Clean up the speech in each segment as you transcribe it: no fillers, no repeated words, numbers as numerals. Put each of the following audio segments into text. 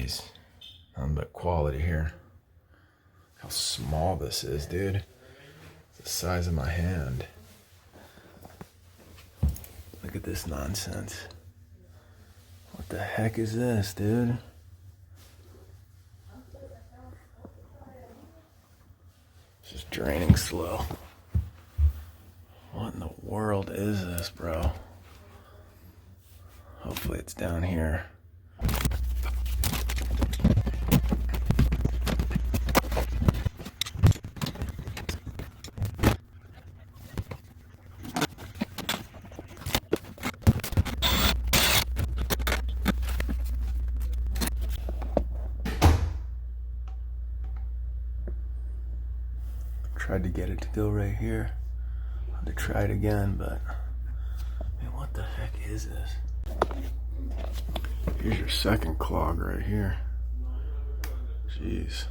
Jeez, nothing but quality here. How small this is, dude. It's the size of my hand. Look at this nonsense. What the heck is this, dude? It's just draining slow. What in the world is this, bro? Hopefully it's down here. Tried to get it to go right here. I'll have to try it again, but man, what the heck is this? Here's your second clog right here. Jeez.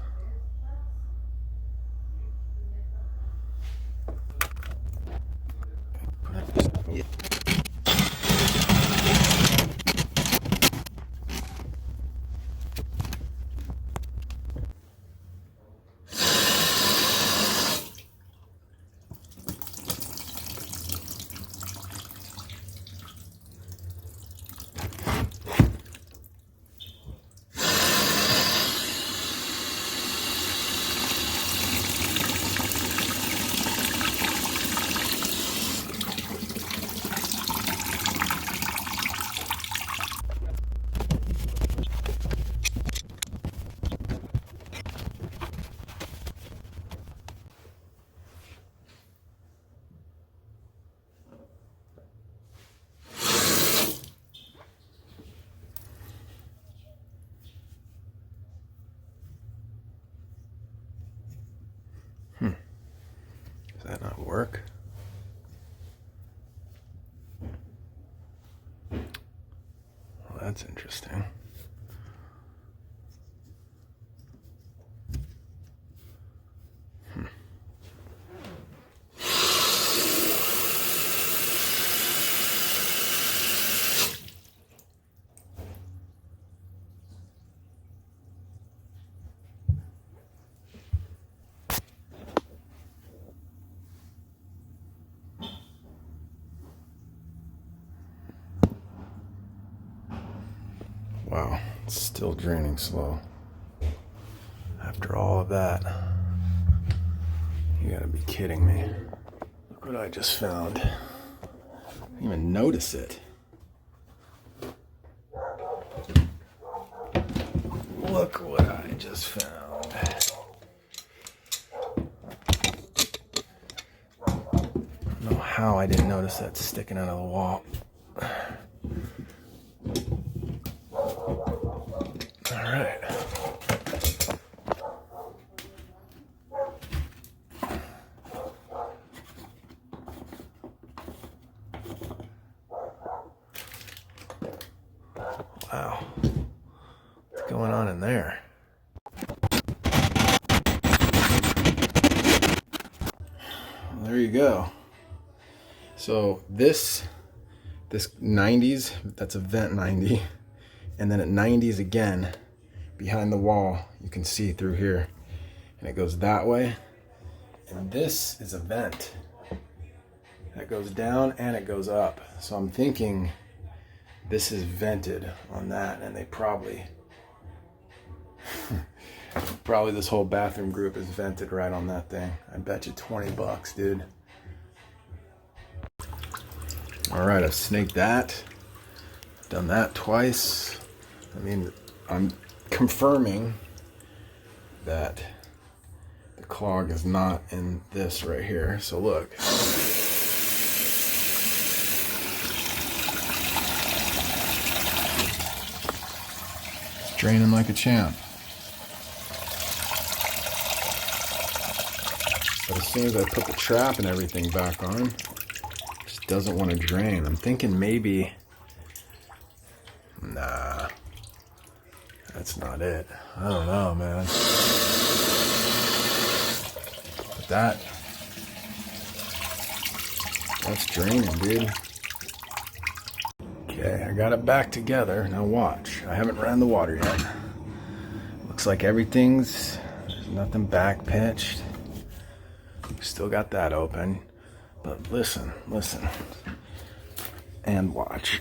Does that not work? Well, that's interesting. Wow, it's still draining slow. After all of that, you gotta be kidding me. Look what I just found. I didn't even notice it. Look what I just found. I don't know how I didn't notice that sticking out of the wall. Alright. Wow. What's going on in there? Well, there you go. So this 90s, that's a vent 90. And then at 90s again, behind the wall, you can see through here. And it goes that way. And this is a vent that goes down and it goes up. So I'm thinking this is vented on that, and they probably this whole bathroom group is vented right on that thing. I bet you $20, dude. All right, I've snaked that. Done that twice. I mean, I'm confirming that the clog is not in this right here. So look. It's draining like a champ. But as soon as I put the trap and everything back on, it just doesn't want to drain. I'm thinking maybe, nah, that's not it. I don't know, man. But that's draining, dude. Okay, I got it back together. Now watch. I haven't ran the water yet. looks like there's nothing back pitched. Still got that open. But listen, and watch.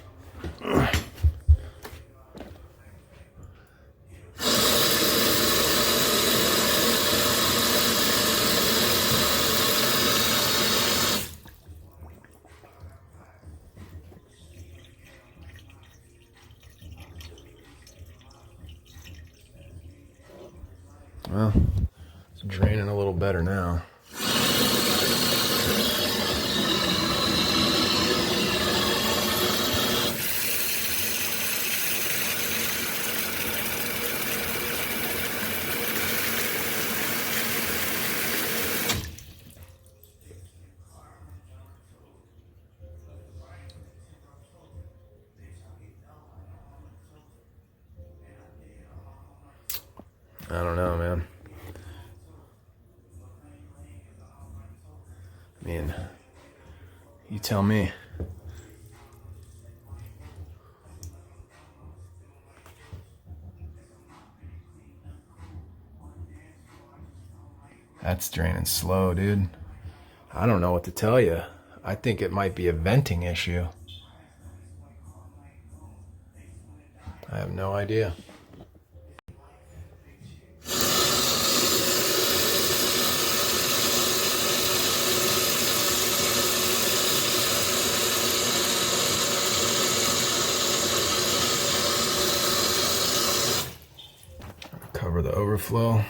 Well, it's draining a little better now. I don't know, man. I mean, you tell me. That's draining slow, dude. I don't know what to tell you. I think it might be a venting issue. I have no idea. Cover the overflow.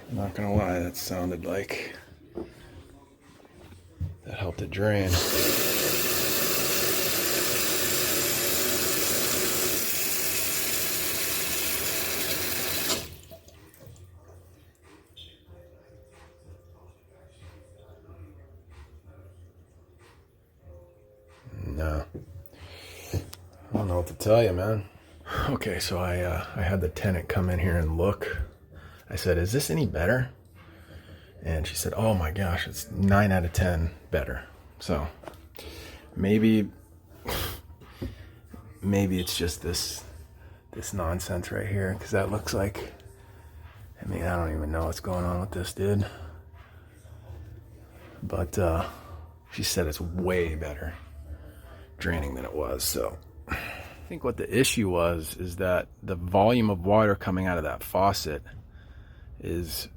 I'm not gonna lie, that sounded like that helped it drain. No, I don't know what to tell you, man. Okay, so I had the tenant come in here and look. I said, "Is this any better?" And she said, "Oh my gosh, it's 9 out of 10 better." So maybe it's just this nonsense right here, because that looks like, I mean, I don't even know what's going on with this, dude. But she said it's way better draining than it was. So I think what the issue is that the volume of water coming out of that faucet is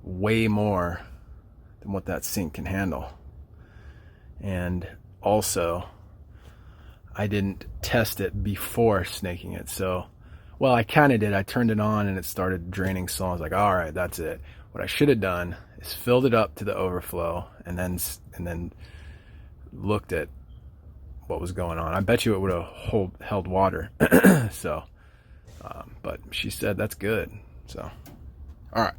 way more than what that sink can handle. And also, I didn't test it before snaking it. So, well, I kind of did. I turned it on and it started draining slow. I was like, all right, that's it. What I should have done is filled it up to the overflow and then looked at what was going on. I bet you it would have held water. So, but she said that's good. So, all right.